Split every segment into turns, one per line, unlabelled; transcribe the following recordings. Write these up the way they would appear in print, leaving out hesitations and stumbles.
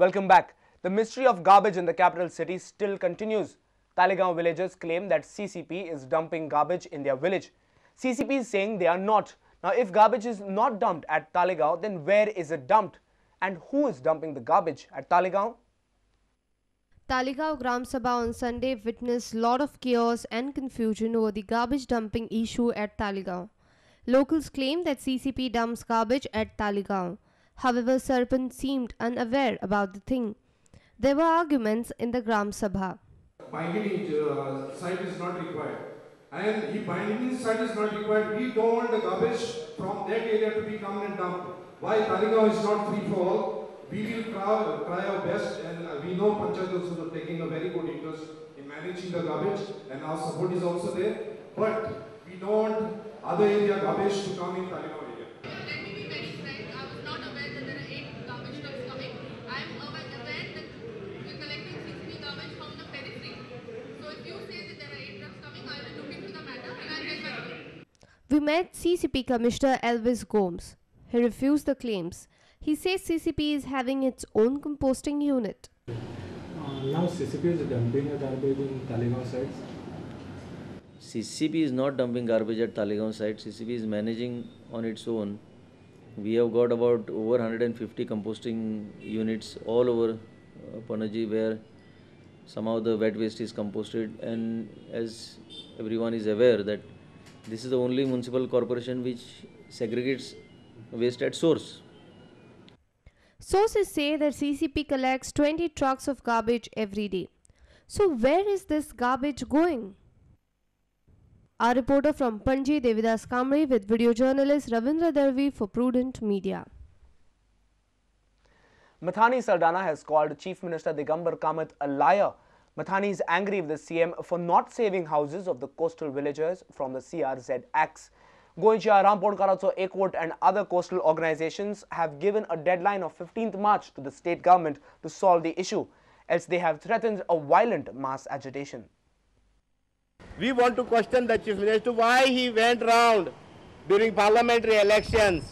Welcome back. The mystery of garbage in the capital city still continues. Talegaon villagers claim that CCP is dumping garbage in their village. CCP is saying they are not. Now, if garbage is not dumped at Talegaon, then where is it dumped? And who is dumping the garbage at Talegaon?
Talegaon Gram Sabha on Sunday witnessed lot of chaos and confusion over the garbage dumping issue at Talegaon. Locals claim that CCP dumps garbage at Talegaon. However, Sarpanch seemed unaware about the thing. There were arguments in the Gram Sabha.
Binding site is not required. And if binding site is not required, we don't want the garbage from that area to be come and dumped. Why Talegaon is not free for all? We will try our best, and we know Panchayat is also taking a very good interest in managing the garbage, and our support is also there. But we don't want other area garbage to come in Talegaon area.
Let me be very frank, I was not aware that there are 8 garbage trucks coming. I am aware that we're collecting 60 garbage from the periphery. So if you say that there are 8 trucks coming, I will look into the matter and I'll get back to you.
We met CCP Commissioner Elvis Gomes. He refused the claims. He says CCP is having its own composting unit.
Now CCP is dumping a garbage in Talegaon sites.
CCP is not dumping garbage at Talegaon site. CCP is managing on its own. We have got about over 150 composting units all over Panaji, where somehow the wet waste is composted, and as everyone is aware that this is the only municipal corporation which segregates waste at source.
Sources say that CCP collects 20 trucks of garbage every day. So where is this garbage going? Our reporter from Panji, Devidas Kamre, with video journalist Ravindra Darvi for Prudent Media.
Mathani Saldana has called Chief Minister Digambar Kamath a liar. Mathani is angry with the CM for not saving houses of the coastal villagers from the CRZ acts. Goinchia, Rampur Karatso, Ekot and other coastal organizations have given a deadline of 15th March to the state government to solve the issue, else they have threatened a violent mass agitation.
We want to question the Chief Minister why he went round during parliamentary elections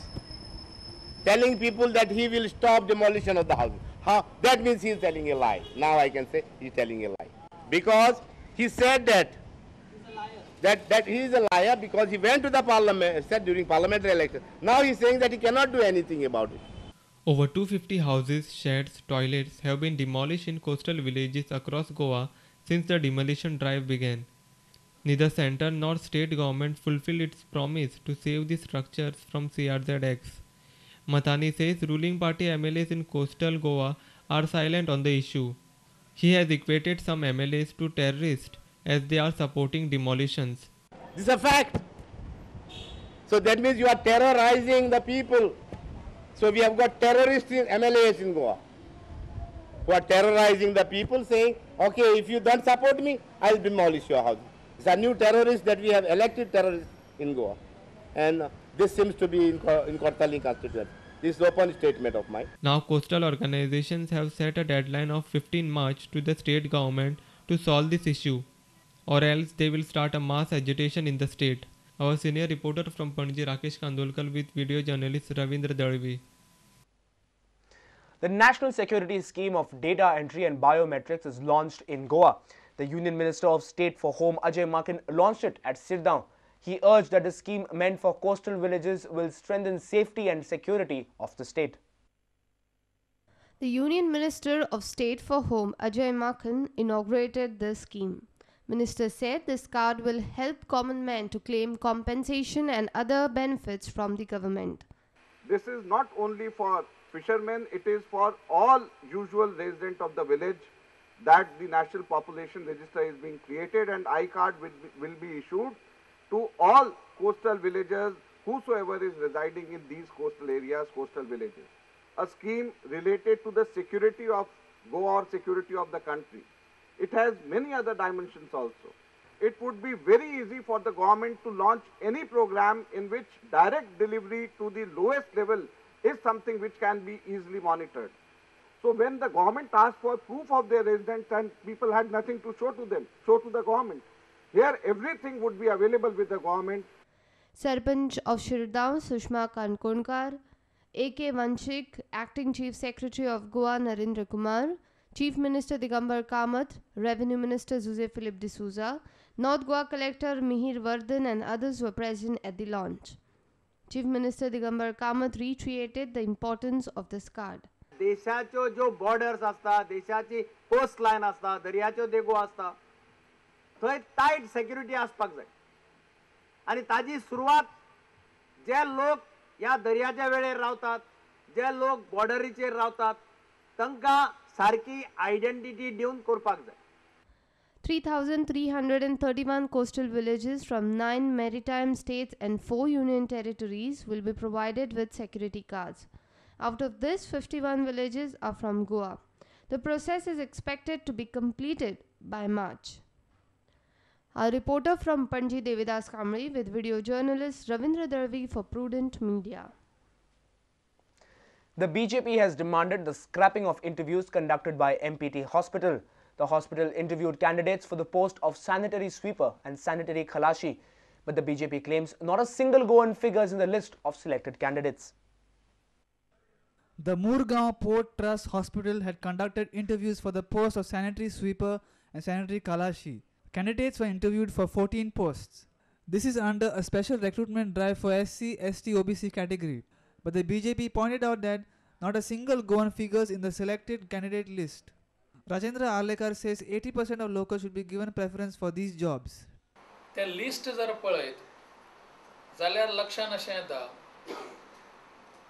telling people that he will stop demolition of the houses. How? That means he is telling a lie. Now I can say he is telling a lie. Because he said that he is a liar because he went to the parliament, said during parliamentary elections. Now he is saying that he cannot do anything about it.
Over 250 houses, sheds, toilets have been demolished in coastal villages across Goa since the demolition drive began. Neither centre nor state government fulfilled its promise to save the structures from CRZ-X. Mathani says ruling party MLAs in coastal Goa are silent on the issue. He has equated some MLAs to terrorists as they are supporting demolitions.
This is a fact. So that means you are terrorizing the people. So we have got terrorists in MLAs in Goa who are terrorizing the people, saying, okay, if you don't support me, I will demolish your house. It's a new terrorist that we have elected terrorists in Goa. And this seems to be in Kortali constituency. This is open statement of mine.
Now coastal organizations have set a deadline of 15 March to the state government to solve this issue, or else they will start a mass agitation in the state. Our senior reporter from Panji, Rakesh Kandolkar, with video journalist Ravindra Darvi.
The National Security Scheme of Data Entry and Biometrics is launched in Goa. The Union Minister of State for Home Ajay Maken launched it at Sirdaun. He urged that the scheme meant for coastal villages will strengthen safety and security of the state.
The Union Minister of State for Home Ajay Maken inaugurated the scheme. Minister said this card will help common men to claim compensation and other benefits from the government.
This is not only for fishermen, it is for all usual residents of the village that the National Population Register is being created, and I-card will be issued to all coastal villagers whosoever is residing in these coastal areas, coastal villages. A scheme related to the security of Goa or security of the country. It has many other dimensions also. It would be very easy for the government to launch any program in which direct delivery to the lowest level is something which can be easily monitored. So when the government asked for proof of their residence and people had nothing to show to them, show to the government, here everything would be available with the government.
Sarpanch of Sirdaun, Sushma Kankonkar, A.K. Vanchik, Acting Chief Secretary of Goa Narendra Kumar, Chief Minister Digambar Kamath, Revenue Minister Jose Philip D'Souza, North Goa Collector Mihir Vardhan and others were present at the launch. Chief Minister Digambar Kamath reiterated the importance of this card.
देशाच्यो जो borders असता, देशाची coast line असता, दर्याच्यो देगो असता, थंय tight security आसपाक जाय. आणि ताजी सुरवात जे लोक ह्या दर्याच्या वेळेर रावतात, जे लोक बॉर्डरीचेर रावतात, तांकां सारकी आयडेंटिटी दिवन करपाक जाय.
3,331 coastal villages from 9 maritime states and 4 union territories will be provided with security cards. Out of this, 51 villages are from Goa. The process is expected to be completed by March. Our reporter from Panji Devidas Kamri with video journalist Ravindra Darvi for Prudent Media.
The BJP has demanded the scrapping of interviews conducted by MPT Hospital. The hospital interviewed candidates for the post of sanitary sweeper and sanitary khalashi, but the BJP claims not a single Goan figures in the list of selected candidates.
The Murgaon Port Trust Hospital had conducted interviews for the post of sanitary sweeper and sanitary khalashi. Candidates were interviewed for 14 posts. This is under a special recruitment drive for SC, ST, OBC category. But the BJP pointed out that not a single Goan figures in the selected candidate list. Rajendra Arlekar says 80% of locals should be given preference for these jobs.
ते list जर पळयत जाल्यार लक्षात अशें येता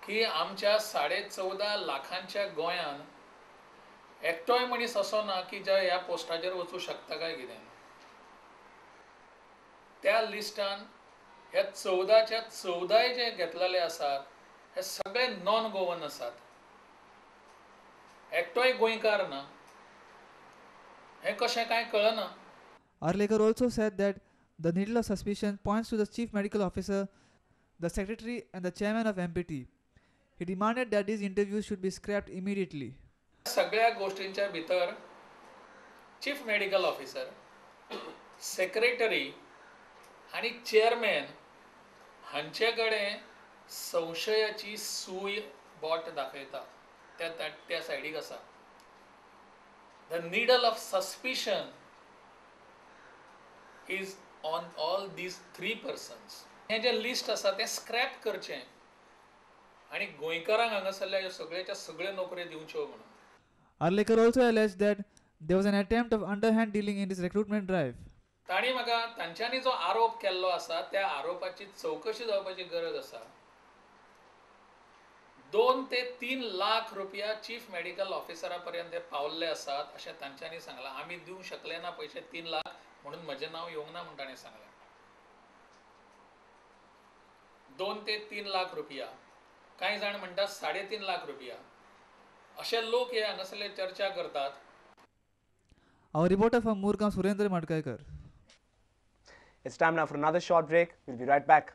की आमच्या 14.5 लाखांच्या गोंयान एकटोय मनीस असो ना की जो ह्या पोस्टाचेर वचूं शकता काय कितें. त्या लिस्टान ह्या 14च्या 14 जे घेतलेले आसात हे सगळे नॉन गोवन आसात. एकटोय गोंयकार ना. हे कशें काय कळना.
Arlekar also said that the needle of suspicion points to the chief medical officer, the secretary and the chairman of MPT. He demanded that these interviews should be scrapped immediately.
सगळ्या गोष्टींच्या भितर chief medical officer, secretary आणि chairman हांचे कडेन संशयाची सूय boat दाखयता त्या सायडीक आसा. The needle of suspicion is on all these 3 persons. हे जे लिस्ट आसा ते स्क्रॅप करचें आणि गोंयकारांक हांगासरल्या ह्या सगळ्याच्या सगळे नोकऱ्यो दिवच्यो म्हणून.
Arlekar also alleged that there was an attempt of underhand dealing in this recruitment drive.
तांणी म्हाका तांच्यांनी जो आरोप केल्लो आसा त्या आरोपाची चवकशी जावपाची गरज आसा. 2 ते 3 लाख रुपया चीफ मेडिकल ऑफिसरा पर्यंत ते पावल्ले आसात अशें तांच्यांनी सांगलां. आमी दिवंक शकले ना पयशे 3 लाख म्हणून म्हजें नांव येवंक ना म्हणून ताणें सांगलें. 2 ते 3 लाख रुपया, कांय जाण म्हणटात 3.5 लाख रुपया, अशे लोक हे हांगासरले चर्चा करतात.
Our reporter from Murgaon, Surendra Madkaikar.
It's time now for another short break. We'll be right back.